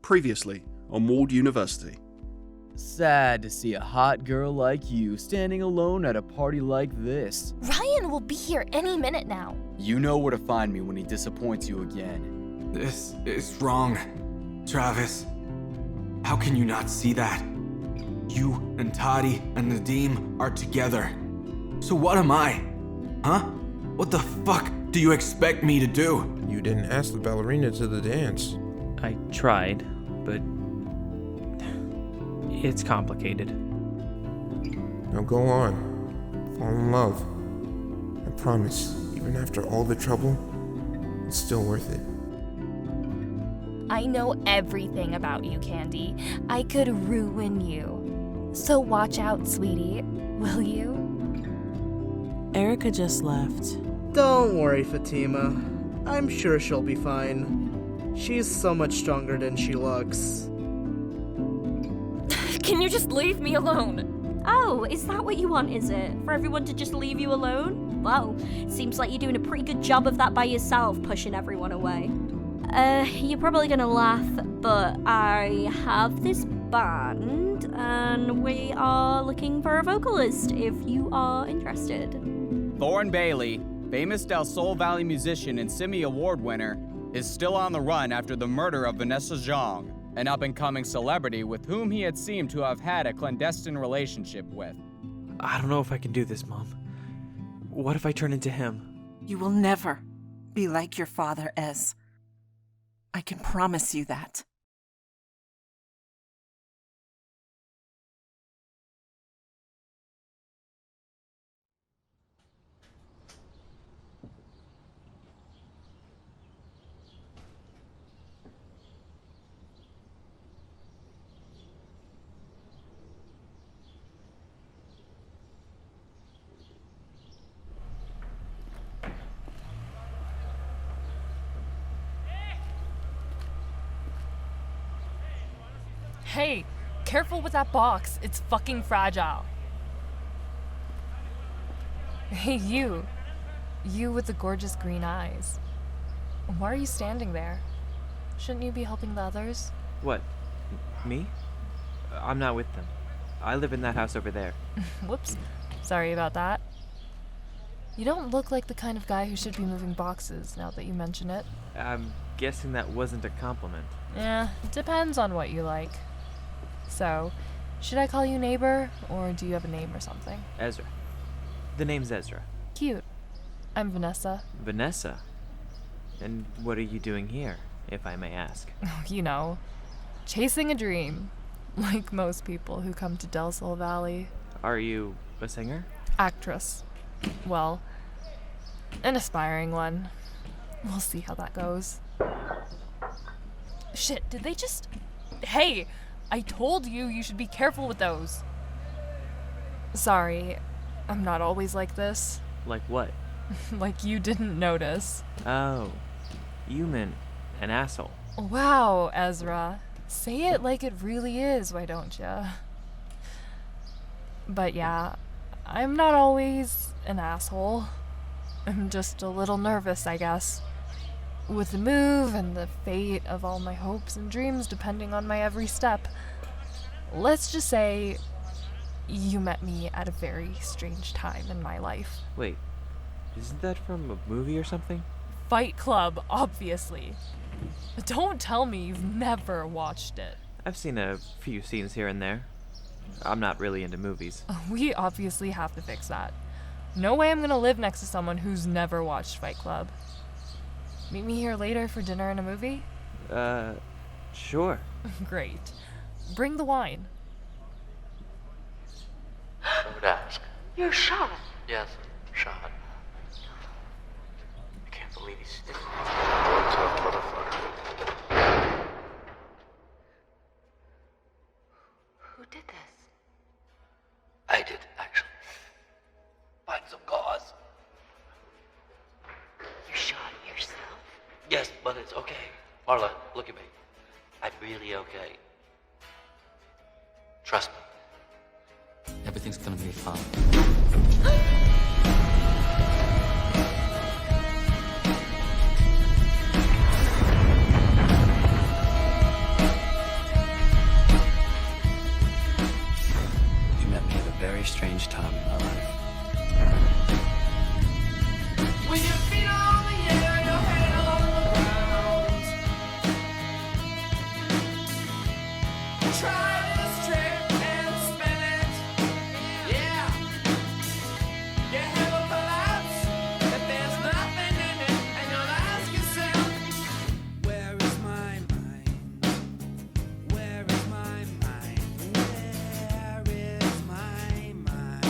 Previously on Ward University. Sad to see a hot girl like you standing alone at a party like this. Ryan will be here any minute now. You know where to find me when he disappoints you again. This is wrong. Travis, how can you not see that? You and Toddy and Nadim are together. So what am I? Huh? What the fuck do you expect me to do? You didn't ask the ballerina to the dance. I tried, but it's complicated. Now go on. Fall in love. I promise, even after all the trouble, it's still worth it. I know everything about you, Candy. I could ruin you. So watch out, sweetie. Will you? Erica just left. Don't worry, Fatima. I'm sure she'll be fine. She's so much stronger than she looks. Can you just leave me alone? Oh, is that what you want, is it? For everyone to just leave you alone? Well, seems like you're doing a pretty good job of that by yourself, pushing everyone away. You're probably gonna laugh, but I have this band, and we are looking for a vocalist if you are interested. Thorne Bailey, famous Del Sol Valley musician and Simi Award winner, is still on the run after the murder of Venessa Zhang, an up-and-coming celebrity with whom he had seemed to have had a clandestine relationship with. I don't know if I can do this, Mom. What if I turn into him? You will never be like your father, Ez. I can promise you that. Hey, careful with that box. It's fucking fragile. Hey, you. You with the gorgeous green eyes. Why are you standing there? Shouldn't you be helping the others? What? Me? I'm not with them. I live in that house over there. Whoops. Sorry about that. You don't look like the kind of guy who should be moving boxes, now that you mention it. I'm guessing that wasn't a compliment. Yeah, it depends on what you like. So, should I call you neighbor, or do you have a name or something? Ezra. The name's Ezra. Cute. I'm Venessa. Venessa? And what are you doing here, if I may ask? You know, chasing a dream. Like most people who come to Del Sol Valley. Are you a singer? Actress. Well, an aspiring one. We'll see how that goes. Shit, did they just... Hey! I told you you should be careful with those. Sorry, I'm not always like this. Like what? Like you didn't notice. Oh, you meant an asshole. Wow, Ezra. Say it like it really is, why don't ya? But yeah, I'm not always an asshole. I'm just a little nervous, I guess. With the move and the fate of all my hopes and dreams depending on my every step. Let's just say you met me at a very strange time in my life. Wait, isn't that from a movie or something? Fight Club, obviously. Don't tell me you've never watched it. I've seen a few scenes here and there. I'm not really into movies. We obviously have to fix that. No way I'm gonna live next to someone who's never watched Fight Club. Meet me here later for dinner and a movie? Sure. Great. Bring the wine. I would ask. You're shot. Yes, shot. I can't believe he's still. Tough motherfucker. Who did this? I did, actually. Find some gauze. You shot yourself? Yes, but it's okay. Marla, look at me. I'm really okay. Trust me. Everything's gonna be fine. strange time in my life. With your feet on the air, your head on the ground. Try this trick and spin it. Yeah. You have a collapse that there's nothing in it, and you'll ask yourself, where is my mind? Where is my mind? Where is my mind?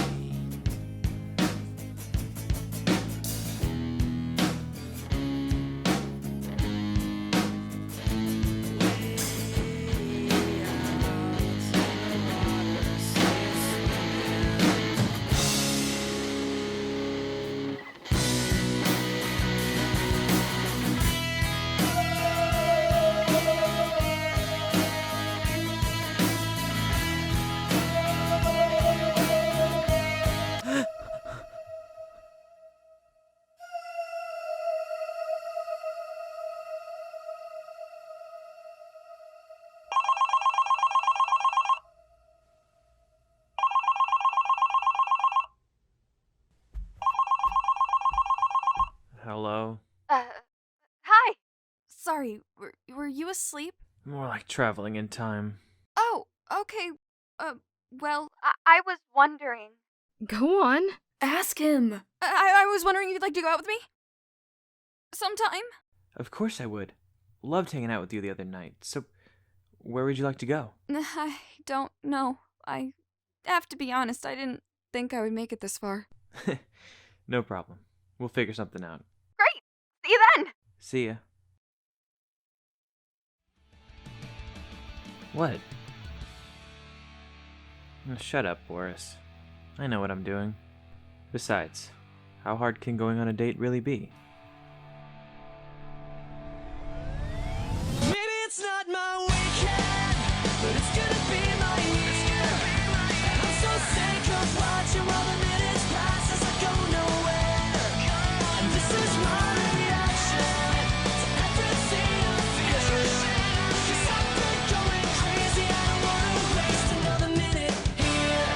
Hello? Hi! Sorry, were you asleep? More like traveling in time. Oh, okay. Well, I was wondering. Go on. Ask him. I was wondering if you'd like to go out with me? Sometime? Of course I would. Loved hanging out with you the other night. So, where would you like to go? I don't know. I have to be honest, I didn't think I would make it this far. No problem. We'll figure something out. Great! See you then! See ya. What? Shut up, Boris. I know what I'm doing. Besides, how hard can going on a date really be? Maybe it's not my weekend, but it's gonna be my year. I'm so sick of watching while the minutes pass as I go nowhere. And this is my reaction to everything I feel. 'Cause I've been going crazy, I don't wanna waste another minute here.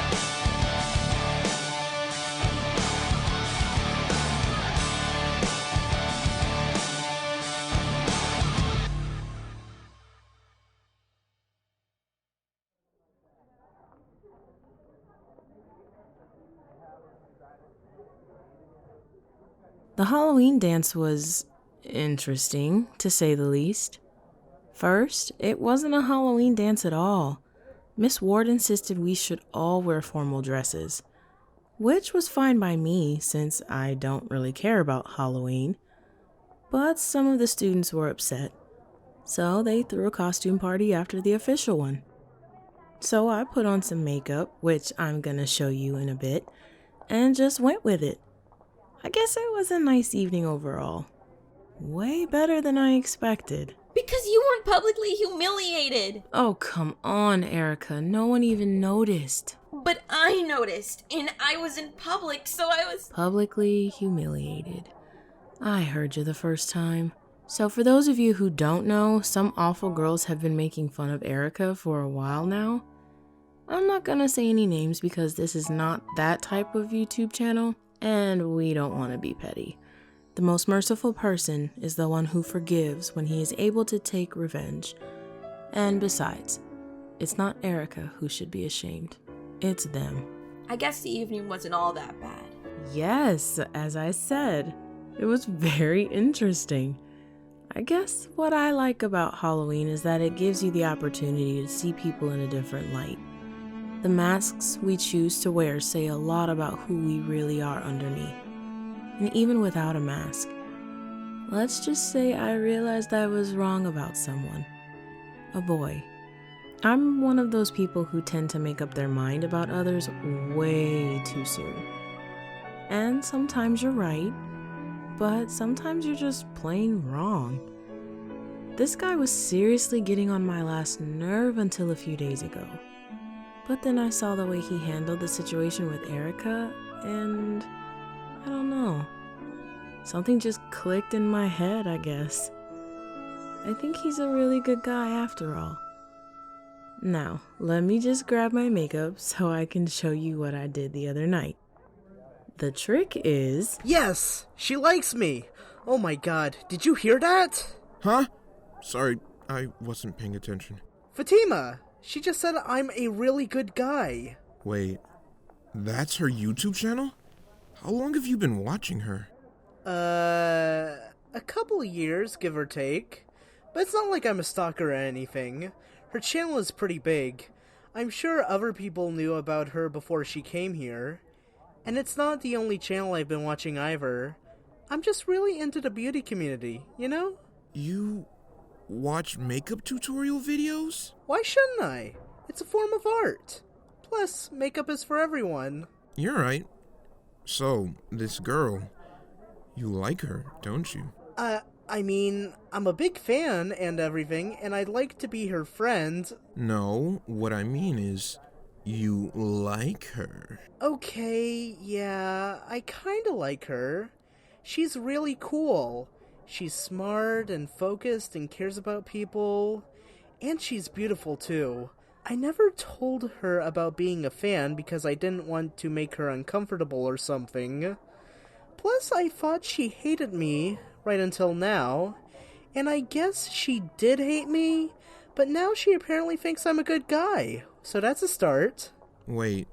The Halloween dance was interesting, to say the least. First, it wasn't a Halloween dance at all. Miss Ward insisted we should all wear formal dresses, which was fine by me since I don't really care about Halloween. But some of the students were upset, so they threw a costume party after the official one. So I put on some makeup, which I'm gonna show you in a bit, and just went with it. I guess it was a nice evening overall. Way better than I expected. Because you weren't publicly humiliated. Oh, come on, Erica. No one even noticed. But I noticed, and I was in public, so I was... Publicly humiliated. I heard you the first time. So for those of you who don't know, some awful girls have been making fun of Erica for a while now. I'm not gonna say any names because this is not that type of YouTube channel, and we don't want to be petty. The most merciful person is the one who forgives when he is able to take revenge. And besides, it's not Erica who should be ashamed. It's them. I guess the evening wasn't all that bad. Yes, as I said, it was very interesting. I guess what I like about Halloween is that it gives you the opportunity to see people in a different light. The masks we choose to wear say a lot about who we really are underneath. And even without a mask, let's just say I realized I was wrong about someone. A boy. I'm one of those people who tend to make up their mind about others way too soon. And sometimes you're right, but sometimes you're just plain wrong. This guy was seriously getting on my last nerve until a few days ago. But then I saw the way he handled the situation with Erica, and I don't know. Something just clicked in my head, I guess. I think he's a really good guy after all. Now, let me just grab my makeup so I can show you what I did the other night. The trick is... Yes! She likes me! Oh my god, did you hear that? Huh? Sorry, I wasn't paying attention. Fatima! She just said I'm a really good guy. Wait, that's her YouTube channel? How long have you been watching her? A couple of years, give or take. But it's not like I'm a stalker or anything. Her channel is pretty big. I'm sure other people knew about her before she came here. And it's not the only channel I've been watching either. I'm just really into the beauty community, you know? You watch makeup tutorial videos? Why shouldn't I? It's a form of art. Plus, makeup is for everyone. You're right. So, this girl, you like her, don't you? I mean, I'm a big fan and everything, and I'd like to be her friend. No, what I mean is, you like her. Okay, yeah, I kinda like her. She's really cool. She's smart and focused and cares about people. And she's beautiful too. I never told her about being a fan because I didn't want to make her uncomfortable or something. Plus, I thought she hated me right until now. And I guess she did hate me, but now she apparently thinks I'm a good guy. So that's a start. Wait,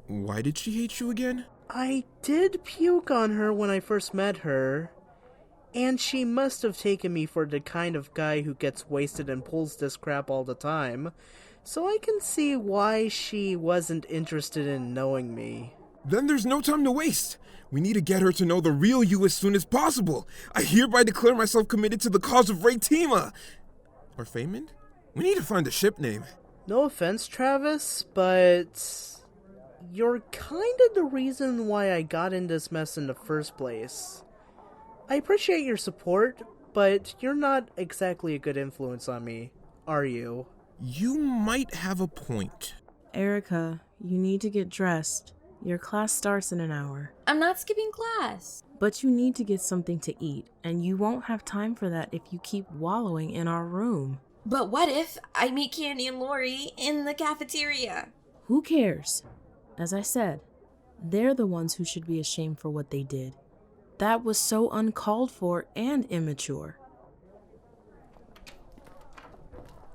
why did she hate you again? I did puke on her when I first met her. And she must have taken me for the kind of guy who gets wasted and pulls this crap all the time. So I can see why she wasn't interested in knowing me. Then there's no time to waste. We need to get her to know the real you as soon as possible. I hereby declare myself committed to the cause of Raytima. Or Faymond? We need to find a ship name. No offense, Travis, but you're kinda the reason why I got in this mess in the first place. I appreciate your support, but you're not exactly a good influence on me, are you? You might have a point. Erica, you need to get dressed. Your class starts in an hour. I'm not skipping class. But you need to get something to eat, and you won't have time for that if you keep wallowing in our room. But what if I meet Candy and Lori in the cafeteria? Who cares? As I said, they're the ones who should be ashamed for what they did. That was so uncalled for and immature.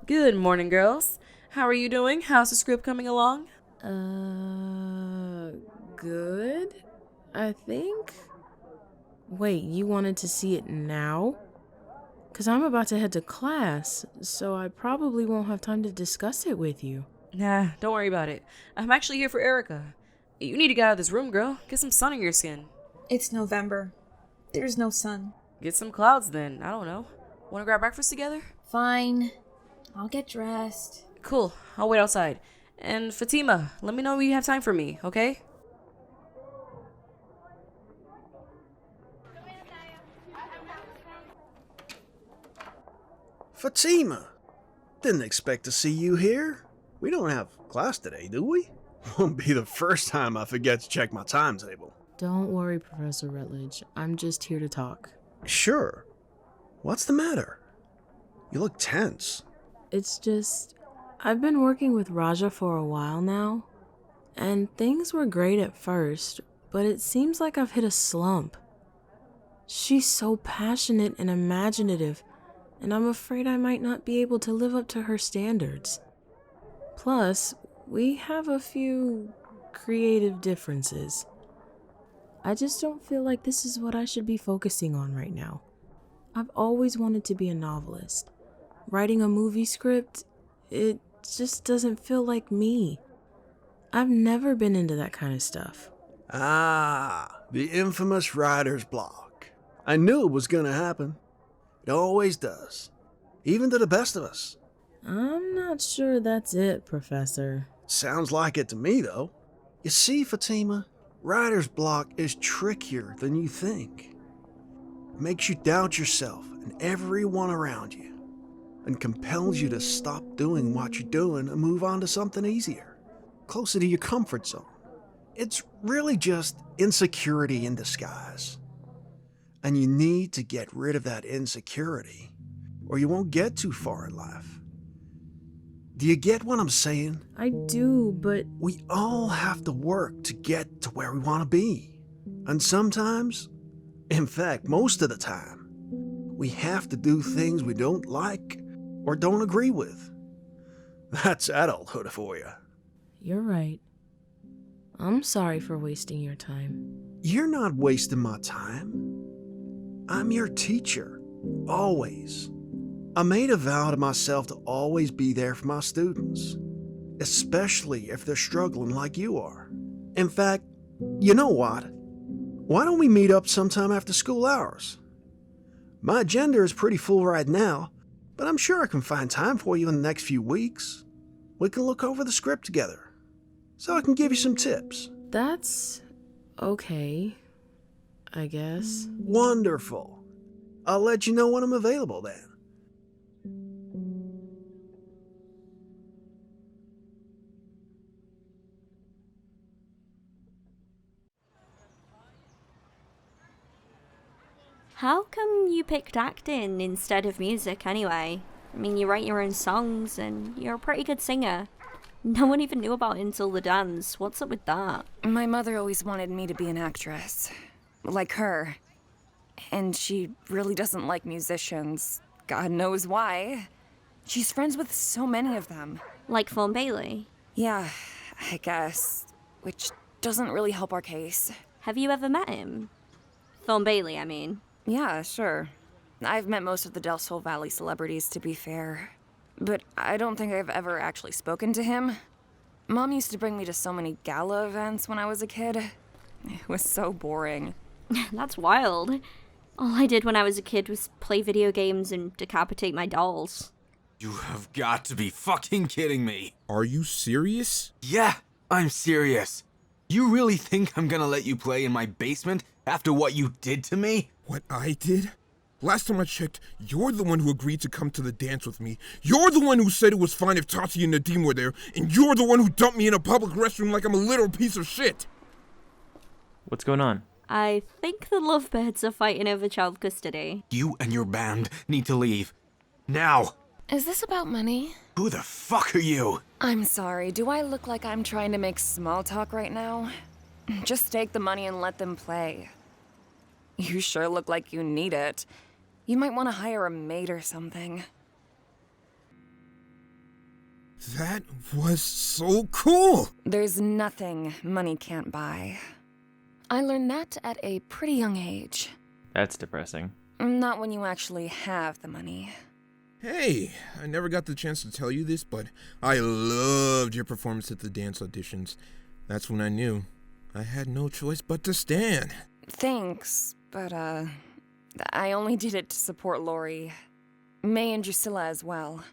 Good morning, girls. How are you doing? How's the script coming along? Good, I think. Wait, you wanted to see it now? 'Cause I'm about to head to class, so I probably won't have time to discuss it with you. Nah, don't worry about it. I'm actually here for Erica. You need to get out of this room, girl. Get some sun in your skin. It's November. There's no sun. Get some clouds then. I don't know. Wanna grab breakfast together? Fine. I'll get dressed. Cool. I'll wait outside. And Fatima, let me know when you have time for me, okay? Fatima! Didn't expect to see you here. We don't have class today, do we? Won't be the first time I forget to check my timetable. Don't worry, Professor Rutledge. I'm just here to talk. Sure. What's the matter? You look tense. It's just, I've been working with Raja for a while now, and things were great at first, but it seems like I've hit a slump. She's so passionate and imaginative, and I'm afraid I might not be able to live up to her standards. Plus, we have a few creative differences. I just don't feel like this is what I should be focusing on right now. I've always wanted to be a novelist. Writing a movie script, it just doesn't feel like me. I've never been into that kind of stuff. Ah, the infamous writer's block. I knew it was gonna happen. It always does. Even to the best of us. I'm not sure that's it, Professor. Sounds like it to me, though. You see, Fatima, writer's block is trickier than you think. It makes you doubt yourself and everyone around you, and compels you to stop doing what you're doing and move on to something easier, closer to your comfort zone. It's really just insecurity in disguise. And you need to get rid of that insecurity, or you won't get too far in life. Do you get what I'm saying? I do, but We all have to work to get to where we want to be. And sometimes, in fact, most of the time, we have to do things we don't like or don't agree with. That's adulthood for you. you're right. I'm sorry for wasting your time. You're not wasting my time. I'm your teacher, always. I made a vow to myself to always be there for my students, especially if they're struggling like you are. In fact, you know what? Why don't we meet up sometime after school hours? My agenda is pretty full right now, but I'm sure I can find time for you in the next few weeks. We can look over the script together, so I can give you some tips. That's okay, I guess. Wonderful. I'll let you know when I'm available then. How come you picked acting instead of music anyway? I mean, you write your own songs and you're a pretty good singer. No one even knew about it until the dance. What's up with that? My mother always wanted me to be an actress. Like her. And she really doesn't like musicians. God knows why. She's friends with so many of them. Like Fawn Bailey? Yeah, I guess. Which doesn't really help our case. Have you ever met him? Thorn Bailey, I mean. Yeah, sure. I've met most of the Del Sol Valley celebrities, to be fair. But I don't think I've ever actually spoken to him. Mom used to bring me to so many gala events when I was a kid. It was so boring. That's wild. All I did when I was a kid was play video games and decapitate my dolls. You have got to be fucking kidding me. Are you serious? Yeah, I'm serious. You really think I'm gonna let you play in my basement after what you did to me? What I did? Last time I checked, you're the one who agreed to come to the dance with me. You're the one who said it was fine if Tati and Nadim were there, and you're the one who dumped me in a public restroom like I'm a literal piece of shit. What's going on? I think the lovebirds are fighting over child custody. You and your band need to leave. Now! Is this about money? Who the fuck are you? I'm sorry, do I look like I'm trying to make small talk right now? Just take the money and let them play. You sure look like you need it. You might want to hire a maid or something. That was so cool! There's nothing money can't buy. I learned that at a pretty young age. That's depressing. Not when you actually have the money. Hey, I never got the chance to tell you this, but I loved your performance at the dance auditions. That's when I knew I had no choice but to stand. Thanks, but I only did it to support Lori. May and Drusilla as well.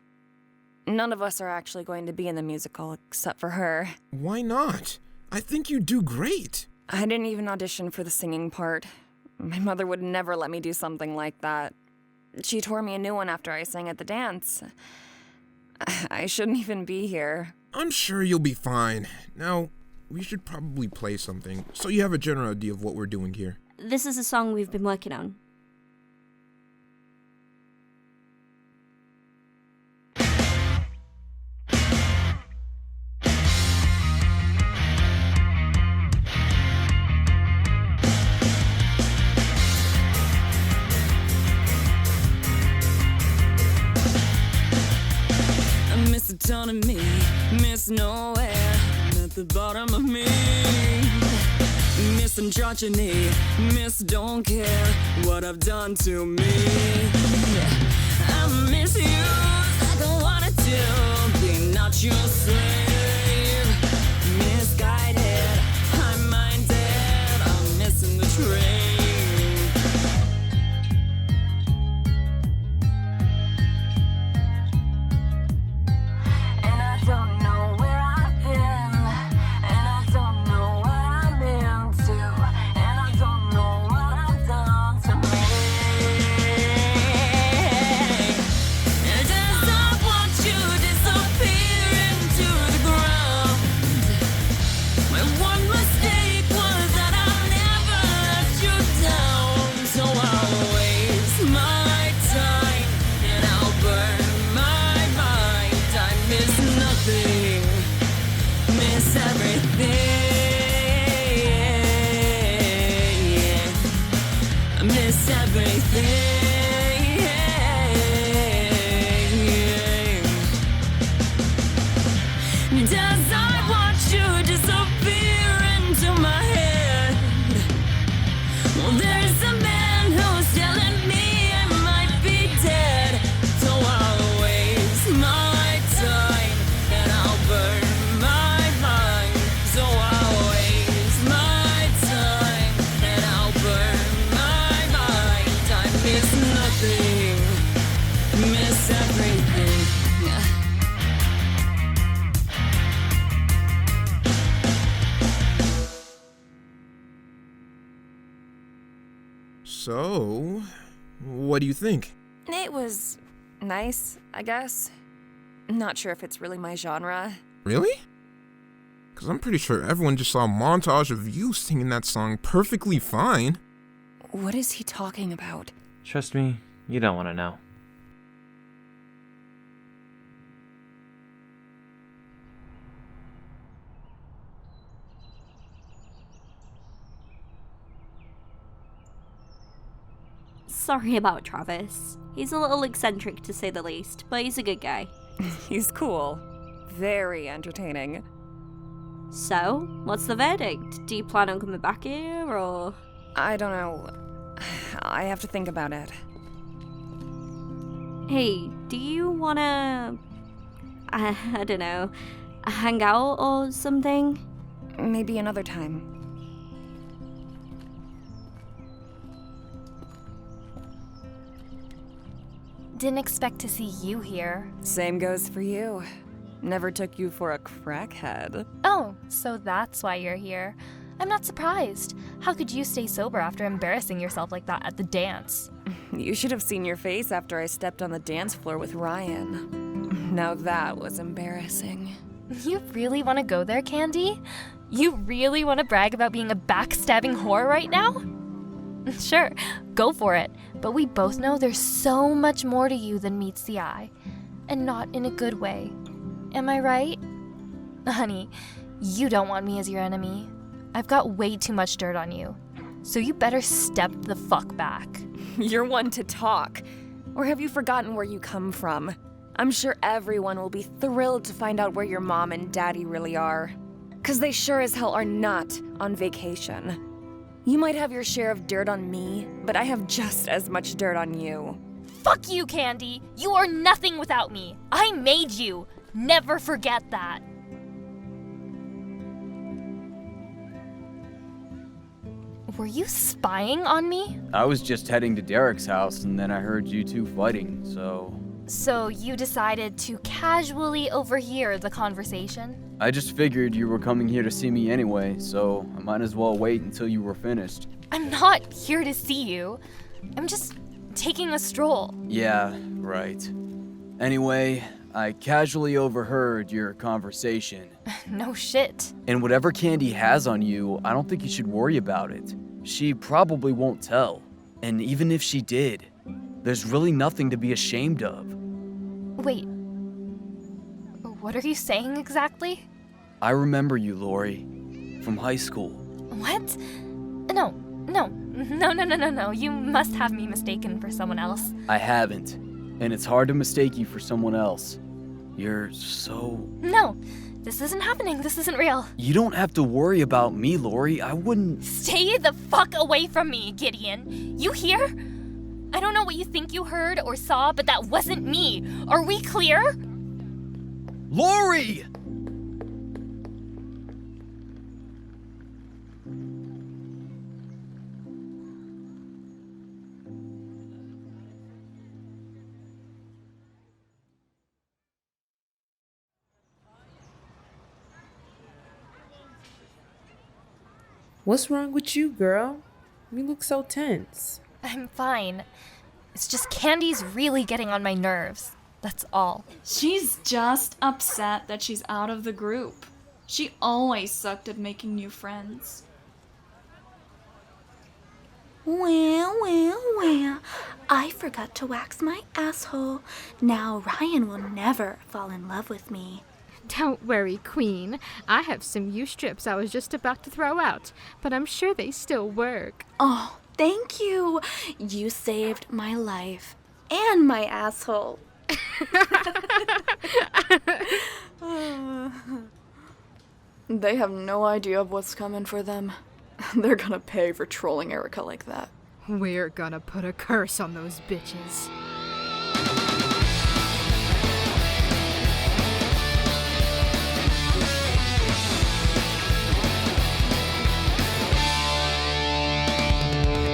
None of us are actually going to be in the musical except for her. Why not? I think you do great. I didn't even audition for the singing part. My mother would never let me do something like that. She tore me a new one after I sang at the dance. I shouldn't even be here. I'm sure you'll be fine. Now, we should probably play something, so you have a general idea of what we're doing here. This is a song we've been working on. Miss a ton of me, miss nowhere, at the bottom of me. Miss androgyny, miss don't care what I've done to me. I miss you like I wanted to be not your slave. Misguided, high-minded, I'm missing the train. Don't know where I've been, and I don't know what I'm into, and I don't know what I've done to me. Does I want you to disappear into the ground? My one mistake was that I never let you down, so I'll waste my time and I'll burn my mind. I miss nothing. Does I watch you disappear into my head? Well, there's a man who's telling me I might be dead. So I'll waste my time and I'll burn my mind. So I'll waste my time and I'll burn my mind. I miss nothing, miss everything. So, what do you think? It was nice, I guess. Not sure if it's really my genre. Really? Because I'm pretty sure everyone just saw a montage of you singing that song perfectly fine. What is he talking about? Trust me, you don't want to know. Sorry about Travis. He's a little eccentric to say the least, but he's a good guy. He's cool. Very entertaining. So, what's the verdict? Do you plan on coming back here, or...? I don't know. I have to think about it. Hey, do you wanna... I don't know, hang out or something? Maybe another time. Didn't expect to see you here. Same goes for you. Never took you for a crackhead. Oh, so that's why you're here. I'm not surprised. How could you stay sober after embarrassing yourself like that at the dance? You should have seen your face after I stepped on the dance floor with Ryan. Now that was embarrassing. You really want to go there, Candy? You really want to brag about being a backstabbing whore right now? Sure, go for it. But we both know there's so much more to you than meets the eye. And not in a good way. Am I right? Honey, you don't want me as your enemy. I've got way too much dirt on you. So you better step the fuck back. You're one to talk. Or have you forgotten where you come from? I'm sure everyone will be thrilled to find out where your mom and daddy really are. 'Cause they sure as hell are not on vacation. You might have your share of dirt on me, but I have just as much dirt on you. Fuck you, Candy! You are nothing without me! I made you! Never forget that! Were you spying on me? I was just heading to Derek's house and then I heard you two fighting, so... So you decided to casually overhear the conversation? I just figured you were coming here to see me anyway, so I might as well wait until you were finished. I'm not here to see you. I'm just taking a stroll. Yeah, right. Anyway, I casually overheard your conversation. No shit. And whatever Candy has on you, I don't think you should worry about it. She probably won't tell. And even if she did, there's really nothing to be ashamed of. Wait. What are you saying exactly? I remember you, Lori, from high school. What? No. You must have me mistaken for someone else. I haven't, and it's hard to mistake you for someone else. You're so... No, this isn't happening. This isn't real. You don't have to worry about me, Lori. I wouldn't... Stay the fuck away from me, Gideon. You hear? I don't know what you think you heard or saw, but that wasn't me. Are we clear? Lori! What's wrong with you, girl? You look so tense. I'm fine. It's just Candy's really getting on my nerves. That's all. She's just upset that she's out of the group. She always sucked at making new friends. Well, I forgot to wax my asshole. Now Ryan will never fall in love with me. Don't worry, Queen. I have some used strips I was just about to throw out, but I'm sure they still work. Oh, Thank you. You saved my life and my asshole. They have no idea of what's coming for them. They're gonna pay for trolling Erica like that. We're gonna put a curse on those bitches.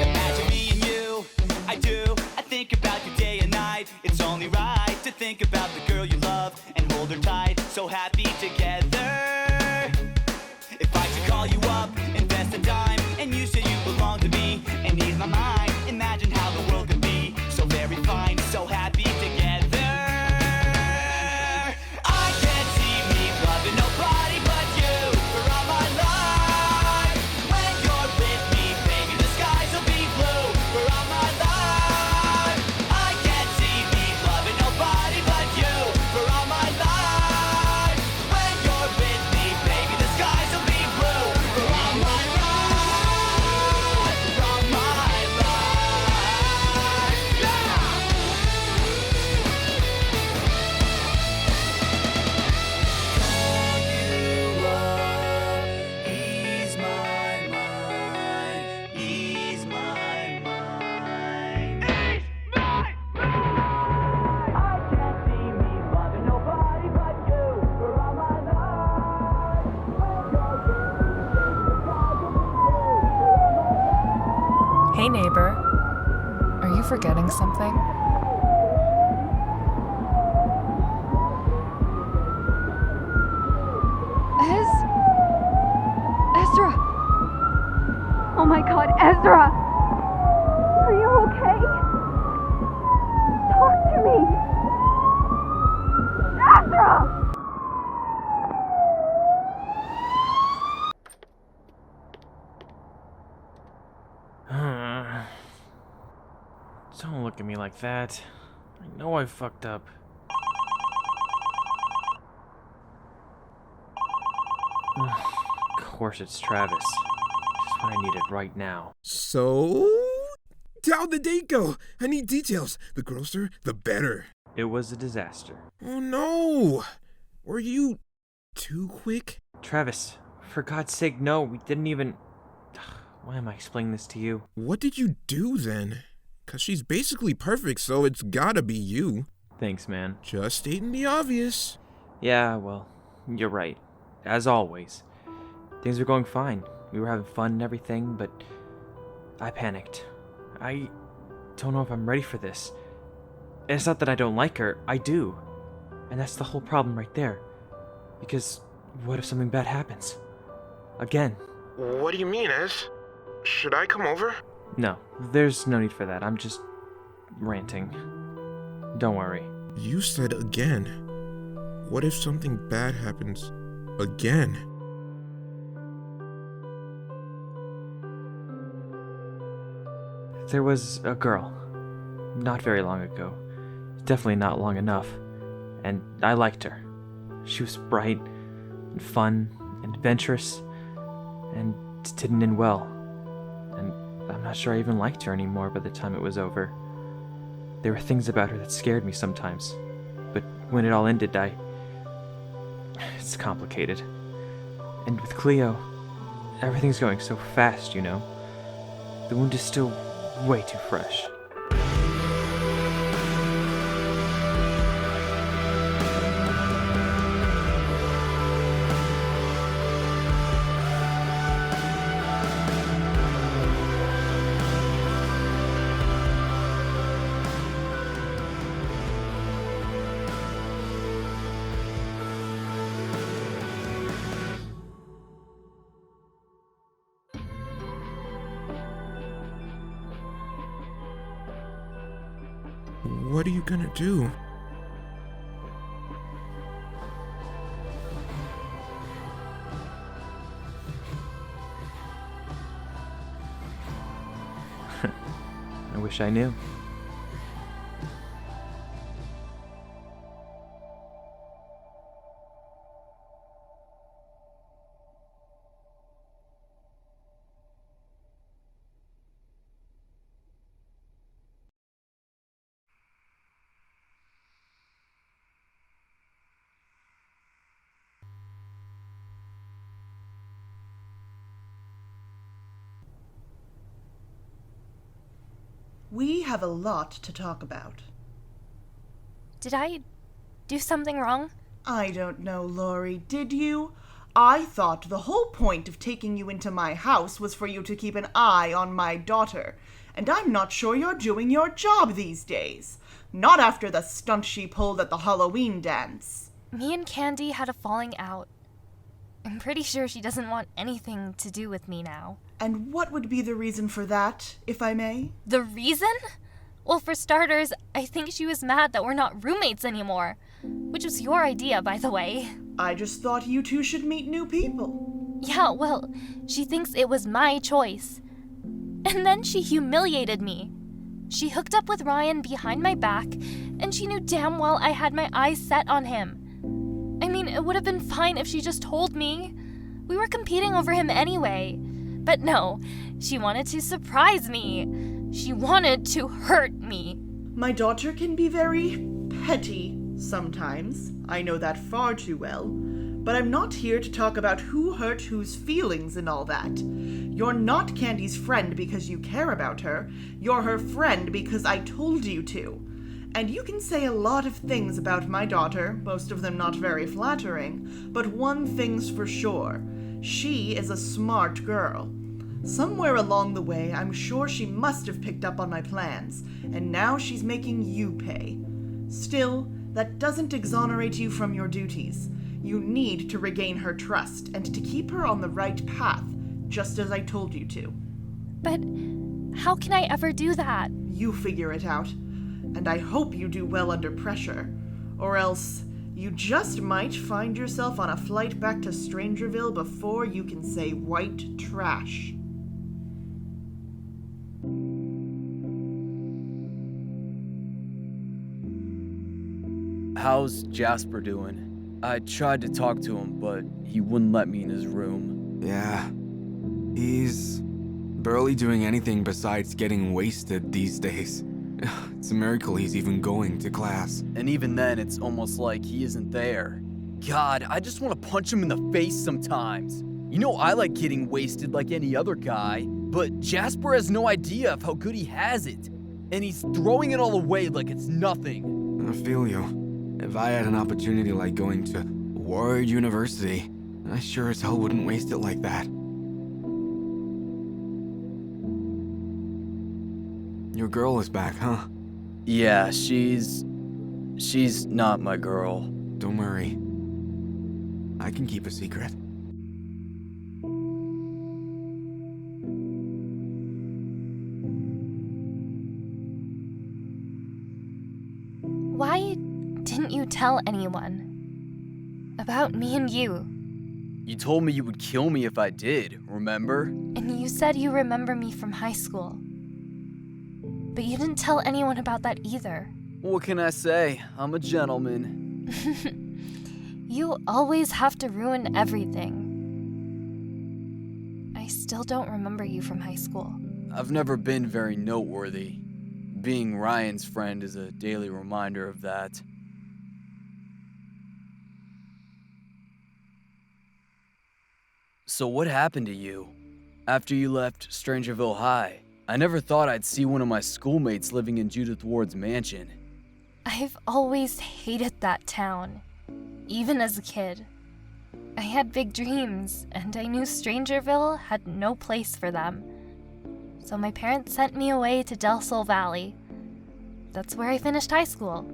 Imagine me and you, I do. I think about you day and night. It's only right to think about the girl you love and hold her tight. So happy together. If I should call you up, invest a dime, and you say you belong to me and ease my mind. Imagine how the world could be so very fine, so happy together. I can't see me loving nobody but you for all my life. When you're with me, baby, the skies will be blue for all my life. I can't see me loving nobody but you for all my life. When you're with me, baby, the skies will be blue for all my life. For all my life. Yeah! Ease my mind, ease my mind. Ease my mind! I can't see me loving nobody but you for all my life. Hey, neighbor. Are you forgetting something? Ezra! Oh my god, Ezra! Are you okay? Talk to me! Ezra! Don't look at me like that. I know I fucked up. Of course it's Travis. Just what I needed right now. So, how'd the date go? I need details. The grosser, the better. It was a disaster. Oh no! Were you too quick? Travis, for God's sake, no, we didn't even... Why am I explaining this to you? What did you do then? 'Cause she's basically perfect, so it's gotta be you. Thanks, man. Just stating the obvious. Yeah, well, you're right. As always. Things were going fine. We were having fun and everything, but I panicked. I don't know if I'm ready for this. It's not that I don't like her, I do. And that's the whole problem right there. Because what if something bad happens? Again. What do you mean, Ez? Should I come over? No, there's no need for that. I'm just ranting. Don't worry. You said again. What if something bad happens again? There was a girl. Not very long ago. Definitely not long enough. And I liked her. She was bright, and fun, and adventurous, and didn't end well. And I'm not sure I even liked her anymore by the time it was over. There were things about her that scared me sometimes. But when it all ended, it's complicated. And with Cleo, everything's going so fast, you know. The wound is still way too fresh. What are you gonna do? I wish I knew. We have a lot to talk about. Did I do something wrong? I don't know, Lori. Did you? I thought the whole point of taking you into my house was for you to keep an eye on my daughter. And I'm not sure you're doing your job these days. Not after the stunt she pulled at the Halloween dance. Me and Candy had a falling out. I'm pretty sure she doesn't want anything to do with me now. And what would be the reason for that, if I may? The reason? Well, for starters, I think she was mad that we're not roommates anymore. Which was your idea, by the way. I just thought you two should meet new people. Yeah, well, she thinks it was my choice. And then she humiliated me. She hooked up with Ryan behind my back, and she knew damn well I had my eyes set on him. I mean, it would have been fine if she just told me. We were competing over him anyway. But no, she wanted to surprise me. She wanted to hurt me. My daughter can be very petty sometimes. I know that far too well. But I'm not here to talk about who hurt whose feelings and all that. You're not Candy's friend because you care about her. You're her friend because I told you to. And you can say a lot of things about my daughter, most of them not very flattering, but one thing's for sure. She is a smart girl. Somewhere along the way, I'm sure she must have picked up on my plans, and now she's making you pay. Still, that doesn't exonerate you from your duties. You need to regain her trust and to keep her on the right path, just as I told you to. But how can I ever do that? You figure it out. And I hope you do well under pressure. Or else, you just might find yourself on a flight back to Strangerville before you can say white trash. How's Jasper doing? I tried to talk to him, but he wouldn't let me in his room. Yeah. He's barely doing anything besides getting wasted these days. It's a miracle he's even going to class. And even then, it's almost like he isn't there. God, I just want to punch him in the face sometimes. You know I like getting wasted like any other guy, but Jasper has no idea of how good he has it. And he's throwing it all away like it's nothing. I feel you. If I had an opportunity like going to Ward University, I sure as hell wouldn't waste it like that. Your girl is back, huh? Yeah, she's not my girl. Don't worry. I can keep a secret. Why didn't you tell anyone about me and you? You told me you would kill me if I did, remember? And you said you remember me from high school. But you didn't tell anyone about that either. What can I say? I'm a gentleman. You always have to ruin everything. I still don't remember you from high school. I've never been very noteworthy. Being Ryan's friend is a daily reminder of that. So what happened to you? After you left Strangerville High, I never thought I'd see one of my schoolmates living in Judith Ward's mansion. I've always hated that town, even as a kid. I had big dreams, and I knew Strangerville had no place for them. So my parents sent me away to Del Sol Valley. That's where I finished high school.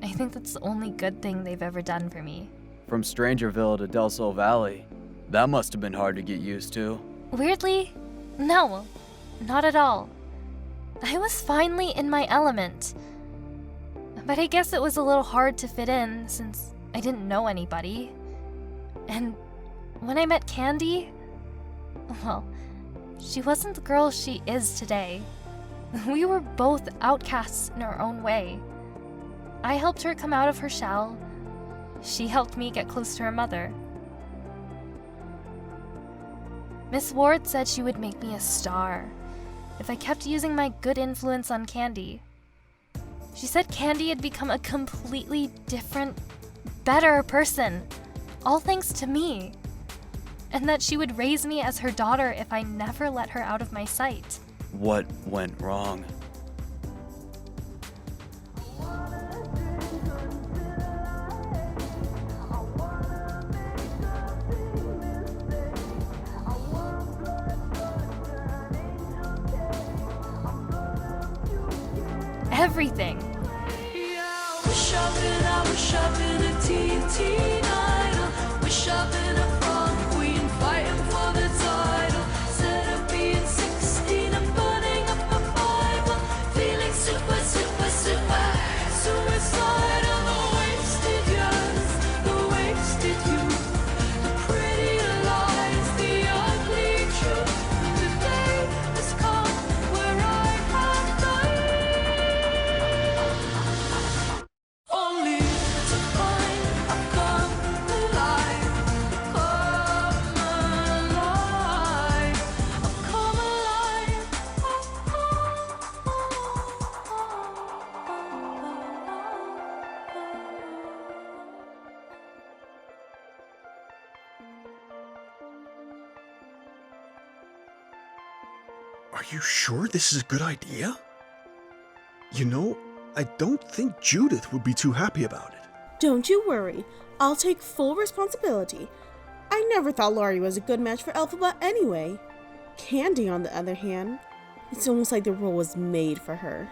I think that's the only good thing they've ever done for me. From Strangerville to Del Sol Valley, that must have been hard to get used to. Weirdly, no, not at all. I was finally in my element. But I guess it was a little hard to fit in since I didn't know anybody. And when I met Candy, well, she wasn't the girl she is today. We were both outcasts in our own way. I helped her come out of her shell. She helped me get close to her mother. Miss Ward said she would make me a star if I kept using my good influence on Candy. She said Candy had become a completely different, better person, all thanks to me, and that she would raise me as her daughter if I never let her out of my sight. What went wrong? everything. Wish I've been a teen idol. Wish I've been a prom queen fighting for the title. Instead of being 16 and burning up a Bible. Feeling super suicidal. The wasted years, the wasted youth. The pretty lies, the ugly truth. Today has come where I have died. Only to find I've come alive, come alive, I've come alive. Are you sure this is a good idea? You know, I don't think Judith would be too happy about it. Don't you worry. I'll take full responsibility. I never thought Laurie was a good match for Elphaba anyway. Candy, on the other hand, it's almost like the role was made for her.